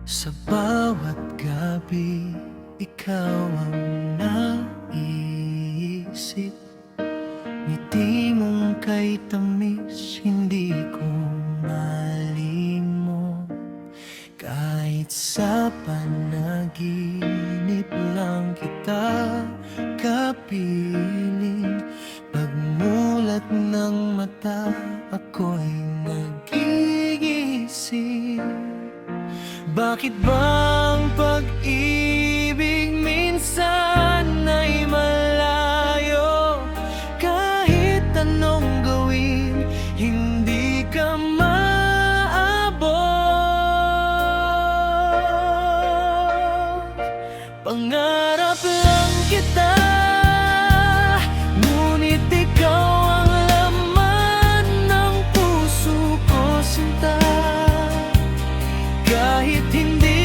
Sa bawat gabi, ikaw ang naisip. Ngiti mong kay tamis, hindi ko malimot. Kahit sa panaginip lang kita kapiling. Pagmulat ng mata, ako'y nagigising. Bakit bang pag-ibig minsan ay malayo? Kahit anong gawin, hindi ka maabot. Pangarap lang kita, ngunit ikaw ang laman ng puso ko, sinta. Kahit hindi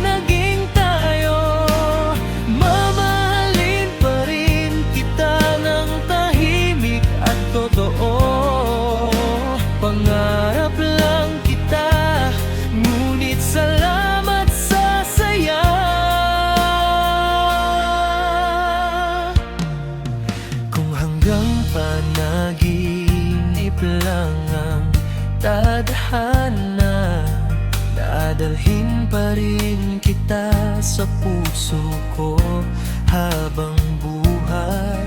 naging tayo, mamahalin pa rin kita ng tahimik at totoo. Pangarap lang kita, ngunit salamat sa saya. Kung hanggang panaginip lang ang tadhana, dadalhin pa rin kita sa puso ko habang buhay.